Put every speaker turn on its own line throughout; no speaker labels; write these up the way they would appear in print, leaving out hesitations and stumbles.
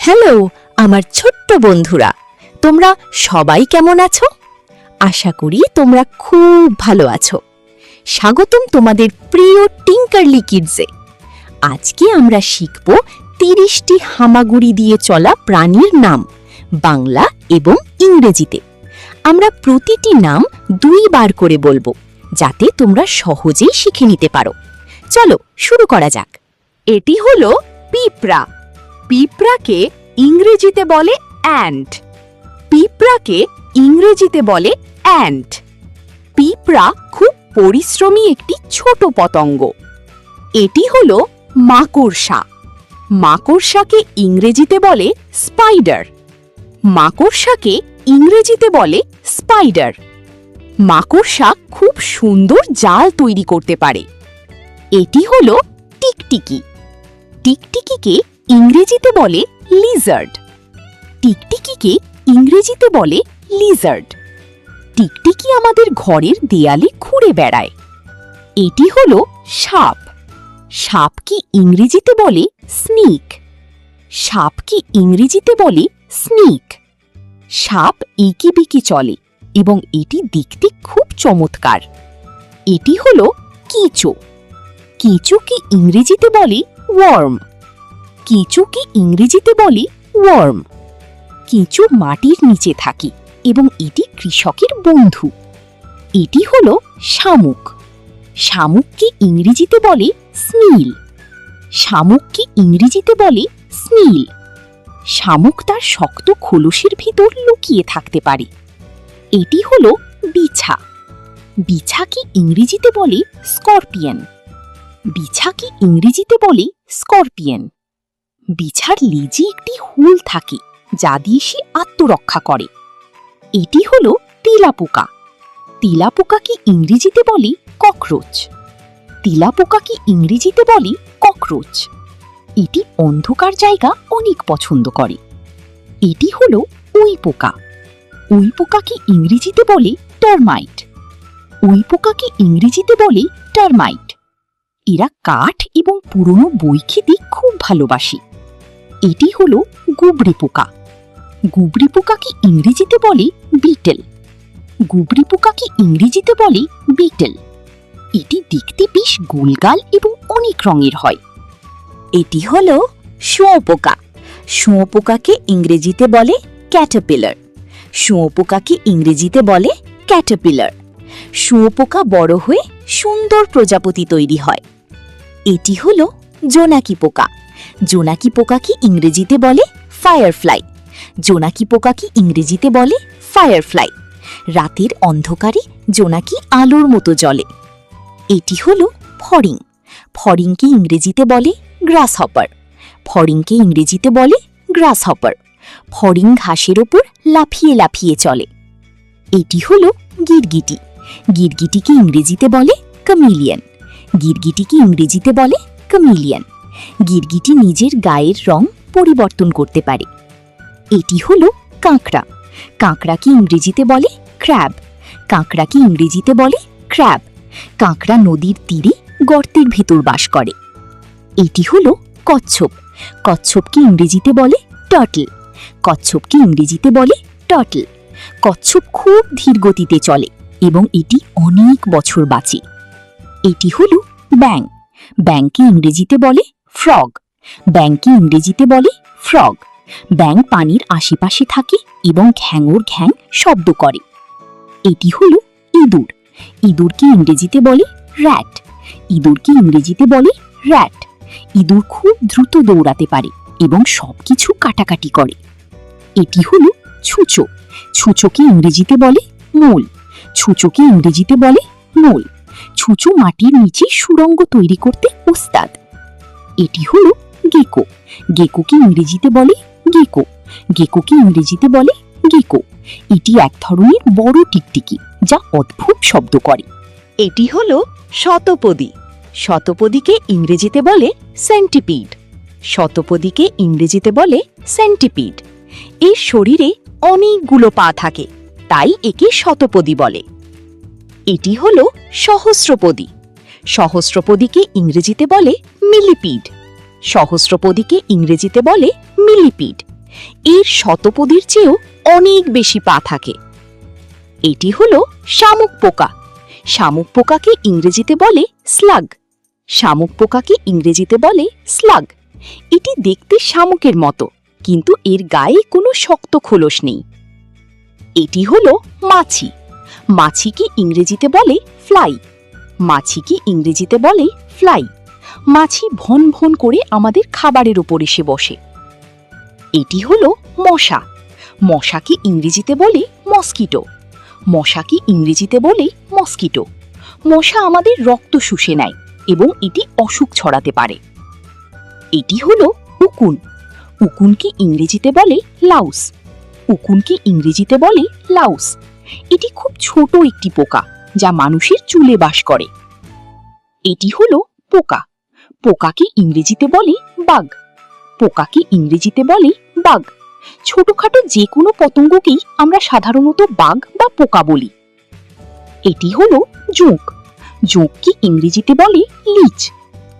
Hello আমার ছোট্ট বন্ধুরা, তোমরা সবাই কেমন আছো? আশা করি তোমরা খুব ভালো আছো। স্বাগতম তোমাদের প্রিয় টিঙ্কারলি কিডসে। আজকে আমরা শিখব 30টি হামাগুড়ি দিয়ে চলা প্রাণীর নাম, বাংলা এবং ইংরেজিতে। আমরা প্রতিটি নাম 2 বার করে বলবো, যাতে তোমরা সহজেই শিখে নিতে পারো। চলো শুরু করা যাক। এটি হলো পিঁপড়া। পিঁপড়াকে ইংরেজিতে বলে অ্যান্ট। পিঁপড়াকে ইংরেজিতে বলে অ্যান্ট। পিঁপড়া খুব পরিশ্রমী একটি ছোট পতঙ্গ। এটি হলো মাকড়সা। মাকড়সাকে ইংরেজিতে বলে স্পাইডার। মাকড়সাকে ইংরেজিতে বলে স্পাইডার। মাকড়সা খুব সুন্দর জাল তৈরি করতে পারে। এটি হলো টিকটিকি। টিকটিকিকে ইংরেজিতে বলে লিজার্ড। টিকটিকিকে ইংরেজিতে বলে লিজার্ড। টিকটিকি আমাদের ঘরের দেয়ালে ঘুরে বেড়ায়। এটি হলো সাপ। সাপকে ইংরেজিতে বলে স্নেক। সাপকে ইংরেজিতে বলে স্নেক। সাপ এঁকে বেঁকে চলে এবং এটি দেখতে খুব চমৎকার। এটি হলো কেঁচো। কেঁচোকে ইংরেজিতে বলে ওয়ার্ম। কেঁচোকে ইংরেজিতে বলে ওয়ার্ম। কেঁচো মাটির নিচে থাকে এবং এটি কৃষকের বন্ধু। এটি হলো শামুক। শামুককে ইংরেজিতে বলে স্নেইল। শামুককে ইংরেজিতে বলে স্নেইল। শামুক তার শক্ত খোলসের ভিতর লুকিয়ে থাকতে পারে। এটি হলো বিছা। বিছাকে ইংরেজিতে বলে স্করপিয়ন। বিছাকে ইংরেজিতে বলে স্করপিয়ন। বিছার লেজে একটি হুল থাকে, যা দিয়ে সে আত্মরক্ষা করে। এটি হলো তেলাপোকা। তেলাপোকাকে ইংরেজিতে বলে ককরোচ। তেলাপোকাকে ইংরেজিতে বলে ককরোচ। এটি অন্ধকার জায়গা অনেক পছন্দ করে। এটি হলো উইপোকা। উইপোকাকে ইংরেজিতে বলে টার্মাইট। উইপোকাকে ইংরেজিতে বলে টার্মাইট। এরা কাঠ এবং পুরনো বই খেতে খুব ভালোবাসে। এটি হলো গুবরে পোকা। গুবরে পোকাকে ইংরেজিতে বলে বিটেল। গুবরে পোকাকে ইংরেজিতে বলে বিটেল। এটি দেখতে বেশ গোলগাল এবং অনেক রঙের হয়। এটি হলো শুঁয়োপোকা। শুঁয়োপোকাকে ইংরেজিতে বলে ক্যাটারপিলার। শুঁয়োপোকাকে ইংরেজিতে বলে ক্যাটারপিলার। শুঁয়োপোকা বড় হয়ে সুন্দর প্রজাপতি তৈরি হয়। এটি হলো জোনাকি পোকা। জোনাকি পোকাকে ইংরেজিতে বলে ফায়ারফ্লাই। জোনাকি পোকাকে ইংরেজিতে বলে ফায়ারফ্লাই। রাতের অন্ধকারে জোনাকি আলোর মতো জ্বলে। এটি হলো ফড়িং। ফড়িংকে ইংরেজিতে বলে গ্রাসহপার। ফড়িংকে ইংরেজিতে বলে গ্রাসহপার। ফড়িং ঘাসের ওপর লাফিয়ে লাফিয়ে চলে। এটি হলো গিরগিটি। গিরগিটিকে ইংরেজিতে বলে ক্যামেলিয়ন। গিরগিটিকে ইংরেজিতে বলে ক্যামেলিয়ন। গিরগিটি নিজের গায়ের রং পরিবর্তন করতে পারে। এটি হলো কাঁকড়া। কাঁকড়াকে ইংরেজিতে বলে ক্র্যাব। কাঁকড়াকে ইংরেজিতে বলে ক্র্যাব। কাঁকড়া নদীর তীরে গর্তের ভেতর বাস করে। এটি হলো কচ্ছপ। কচ্ছপকে ইংরেজিতে বলে টার্টল। কচ্ছপকে ইংরেজিতে বলে টার্টল। কচ্ছপ খুব ধীর গতিতে চলে এবং এটি অনেক বছর বাঁচে। এটি হলো ব্যাঙ। ব্যাঙকে ইংরেজিতে বলে ফ্রগ। ব্যাঙকে ইংরেজিতে বলে ফ্রগ। ব্যাঙ পানির আশেপাশে থাকে এবং ঘ্যাঙর ঘ্যাং শব্দ করে। এটি হলো ইঁদুর। ইঁদুরকে ইংরেজিতে বলে র্যাট। ইঁদুরকে ইংরেজিতে বলে র্যাট। ইঁদুর খুব দ্রুত দৌড়াতে পারে এবং সবকিছু কাটাকাটি করে। এটি হলো ছুঁচো। ছুঁচোকে ইংরেজিতে বলে মোল। ছুঁচোকে ইংরেজিতে বলে মোল। ছুঁচো মাটির নিচে সুড়ঙ্গ তৈরি করতে ওস্তাদ। এটি হলো গেকো। গেকোকে ইংরেজিতে বলে গেকো। গেকোকে ইংরেজিতে বলে গেকো। এটি এক ধরনের বড় টিকটিকি, যা অদ্ভুত শব্দ করে। এটি হলো শতপদী। শতপদীকে ইংরেজিতে বলে সেন্টিপিড। শতপদীকে ইংরেজিতে বলে সেন্টিপিড। এর শরীরে অনেকগুলো পা থাকে, তাই একে শতপদী বলে। এটি হলো সহস্রপদী। সহস্রপদীকে ইংরেজিতে বলে মিলিপিড। সহস্রপদীকে ইংরেজিতে বলে মিলিপিড। এর শতপদীর চেয়েও অনেক বেশি পা থাকে। এটি হলো শামুক পোকা। শামুক পোকাকে ইংরেজিতে বলে স্লাগ। শামুক পোকাকে ইংরেজিতে বলে স্লাগ। এটি দেখতে শামুকের মতো, কিন্তু এর গায়ে কোনো শক্ত খোলস নেই। এটি হলো মাছি। মাছিকে ইংরেজিতে বলে ফ্লাই। মাছিকে ইংরেজিতে বলে ফ্লাই। মাছি ভন ভন করে আমাদের খাবারের ওপর এসে বসে। এটি হলো মশা। মশাকে ইংরেজিতে বলে মস্কিটো। মশাকে ইংরেজিতে বলে মস্কিটো। মশা আমাদের রক্ত শুষে নেয় এবং এটি অসুখ ছড়াতে পারে। এটি হলো উকুন। উকুনকে ইংরেজিতে বলে লাউস। উকুনকে ইংরেজিতে বলে লাউস। এটি খুব ছোট একটি পোকা যা মানুষের চুলে বাস করে। এটি হলো পোকা। পোকাকে ইংরেজিতে বলে বাগ। পোকাকে ইংরেজিতে বলে বাগ। ছোটখাটো যে কোনো পতঙ্গকেই আমরা সাধারণত বাগ বা পোকা বলি। এটি হলো জোঁক। জোঁককে ইংরেজিতে বলে লিচ।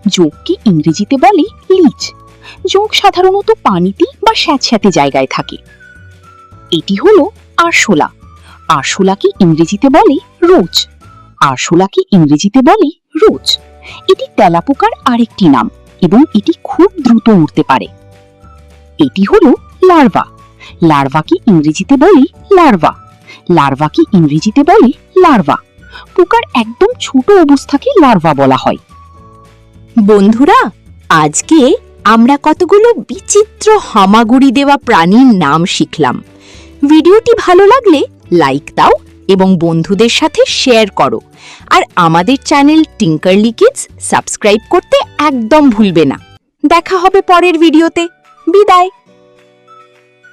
জোঁককে ইংরেজিতে বলে লিচ। জোঁক সাধারণত পানিতে বা স্যাঁতস্যাঁতে জায়গায় থাকে। এটি হলো আরশোলা। আরশোলাকে ইংরেজিতে বলে রোচ। আরশোলাকে ইংরেজিতে বলে রোচ। এটি তেলাপোকার আরেকটি নাম এবং এটি খুব দ্রুত উড়তে পারে। এটি হলো লার্ভা। লার্ভাকে ইংরেজিতে বলে লার্ভা। লার্ভাকে ইংরেজিতে বলে লার্ভা। পোকার একদম ছোট অবস্থাকে লার্ভা বলা হয়। বন্ধুরা, আজকে আমরা কতগুলো বিচিত্র হামাগুড়ি দেওয়া প্রাণীর নাম শিখলাম। ভিডিওটি ভালো লাগলে লাইক দাও এবং বন্ধুদের সাথে শেয়ার করো। আর আমাদের চ্যানেল টিঙ্কারলি কিডস সাবস্ক্রাইব করতে একদম ভুলবে না। দেখা হবে পরের ভিডিওতে। বিদায়।